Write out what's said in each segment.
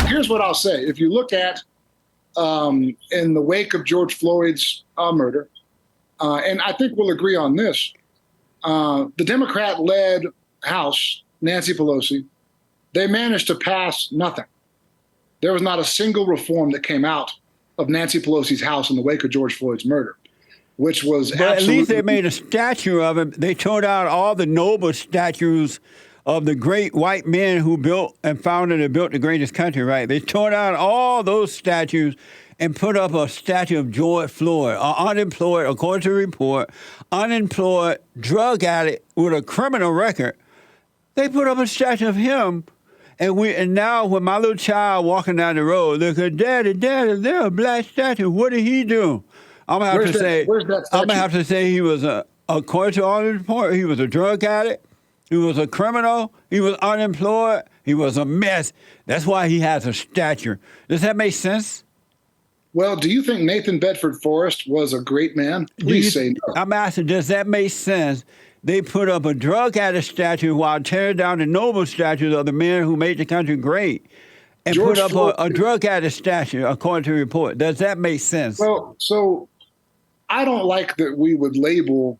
here's what I'll say. If you look at in the wake of George Floyd's murder, and I think we'll agree on this, the Democrat-led House, Nancy Pelosi, they managed to pass nothing. There was not a single reform that came out of Nancy Pelosi's House in the wake of George Floyd's murder, which was but at least they made a statue of him. They tore down all the noble statues of the great white men who built and founded and built the greatest country, right? They tore down all those statues and put up a statue of George Floyd, an unemployed, according to the report, unemployed drug addict with a criminal record. They put up a statue of him. And now when my little child walking down the road, look at Daddy, there's a black statue. What did he do? I'm gonna have to say he was according to all the report, he was a drug addict, he was a criminal, he was unemployed, he was a mess. That's why he has a statue. Does that make sense? Well, do you think Nathan Bedford Forrest was a great man? Please say no. I'm asking, does that make sense? They put up a drug addict statue while tearing down the noble statues of the men who made the country great, and George put up a drug addict statue, according to the report. Does that make sense? Well, so I don't like that we would label.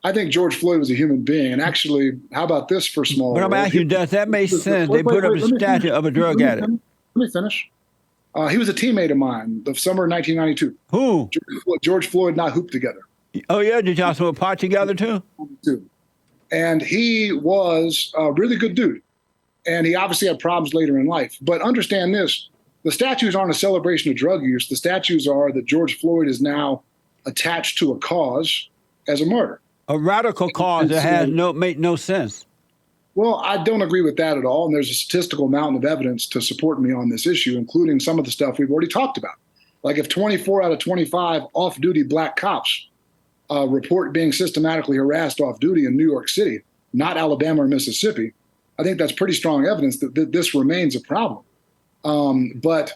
I think George Floyd was a human being, and actually, how about this for small? But I'm asking you, does that make sense? They put up a statue of a drug addict. Let me finish. He was a teammate of mine the summer of 1992. Who? George Floyd and I hooped together. Oh, yeah? Did y'all smoke pot together, too? And he was a really good dude. And he obviously had problems later in life. But understand this, the statues aren't a celebration of drug use. The statues are that George Floyd is now attached to a cause as a martyr. A radical cause that make no sense. Well, I don't agree with that at all. And there's a statistical mountain of evidence to support me on this issue, including some of the stuff we've already talked about. Like if 24 out of 25 off-duty black cops report being systematically harassed off duty in New York City, not Alabama or Mississippi, I think that's pretty strong evidence that this remains a problem. But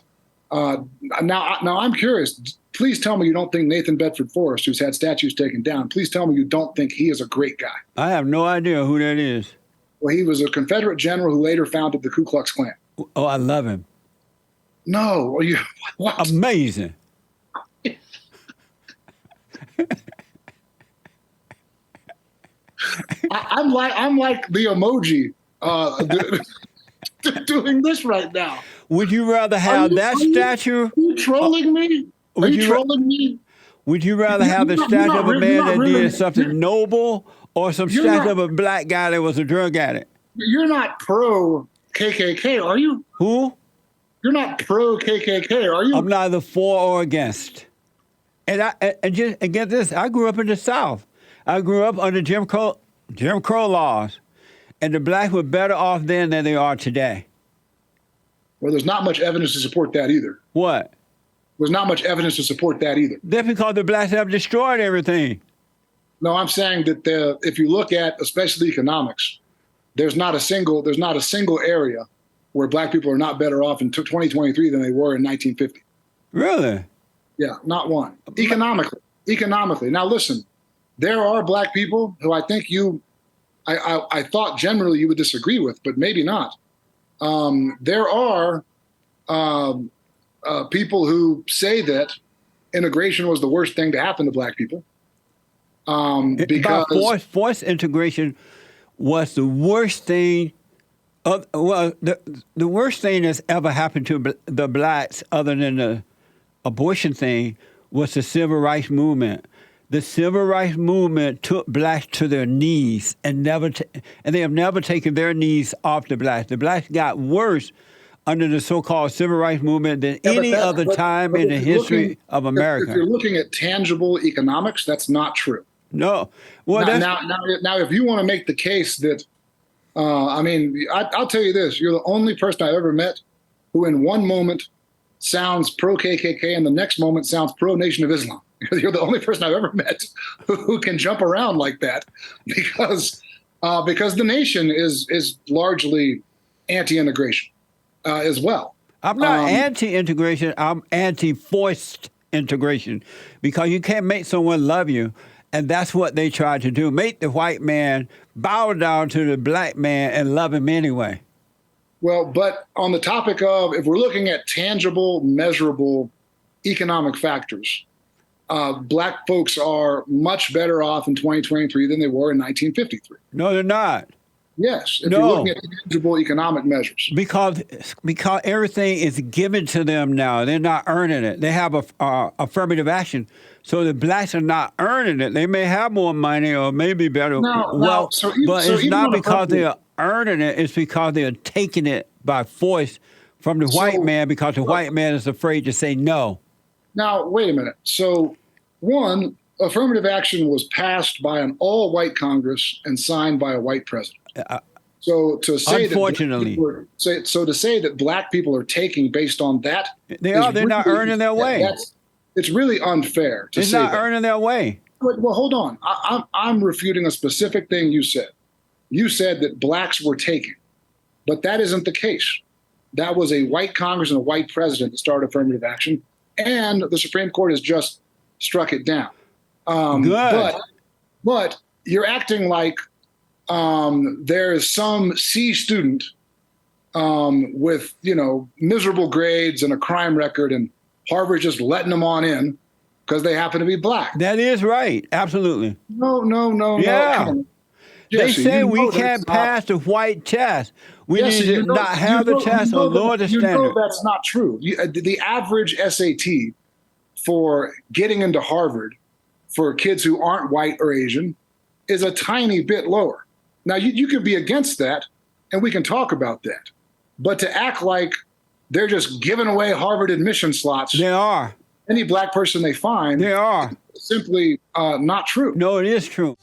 now I'm curious. Please tell me you don't think Nathan Bedford Forrest, who's had statues taken down, please tell me you don't think he is a great guy. I have no idea who that is. Well, he was a Confederate general who later founded the Ku Klux Klan. Oh, I love him. No, what? Amazing. I'm like the emoji doing this right now. Would you rather have that statue? Are you trolling me? Are you trolling me? Would you rather have the statue of a man that did something noble, or some statue of a black guy that was a drug addict? You're not pro KKK, are you? Who? You're not pro KKK, are you? I'm neither for or against. And get this, I grew up in the South. I grew up under Jim Crow laws, and the blacks were better off then than they are today. Well, there's not much evidence to support that either. What? There's not much evidence to support that either. That's because the blacks have destroyed everything. No, I'm saying that if you look at especially economics, there's not a single area where black people are not better off in 2023 than they were in 1950. Really? Yeah, not one. Economically. Now listen, there are black people who I think I thought generally you would disagree with, but maybe not. There are people who say that integration was the worst thing to happen to black people. Because forced integration was the worst thing. The worst thing that's ever happened to the blacks, other than the abortion thing, was the civil rights movement. The civil rights movement took blacks to their knees and they have never taken their knees off the blacks. The blacks got worse under the so-called civil rights movement than any other time in the history of America. If you're looking at tangible economics, that's not true. No. Well, now, if you want to make the case that, I'll tell you this: you're the only person I've ever met who, in one moment, sounds pro KKK, and the next moment sounds pro Nation of Islam. You're the only person I've ever met who can jump around like that, because the nation is largely anti-integration as well. I'm not anti-integration. I'm anti-forced integration, because you can't make someone love you. And that's what they tried to do. Make the white man bow down to the black man and love him anyway. Well, but on the topic of, if we're looking at tangible, measurable economic factors, Black folks are much better off in 2023 than they were in 1953. No, they're not. Yes, if No. you're looking at tangible economic measures. Because everything is given to them now. They're not earning it. They have a affirmative action. So the blacks are not earning it. They may have more money or maybe better wealth, but it's not because they're earning it. It's because they're taking it by force from the white man, because the white man is afraid to say no. Now, wait a minute. So, one, affirmative action was passed by an all-white Congress and signed by a white president. So to say unfortunately, to say that Black people are taking based on that, they're not earning their way. It's really unfair to say that. They're not earning their way. Well, hold on. I'm refuting a specific thing you said. You said that Blacks were taking, but that isn't the case. That was a white Congress and a white president that started affirmative action, and the Supreme Court has just struck it down. Good. But you're acting like there is some C student with, miserable grades and a crime record, and Harvard's just letting them on in because they happen to be Black. That is right. Absolutely. No. Yeah. No. They Jesse, say we can't pass the white test. We Jesse, need to not have the test or lower the standard. That's not true. The average SAT for getting into Harvard for kids who aren't white or Asian is a tiny bit lower. Now, you could be against that, and we can talk about that. But to act like they're just giving away Harvard admission slots, They are. any Black person they find, They are. simply not true. No, it is true.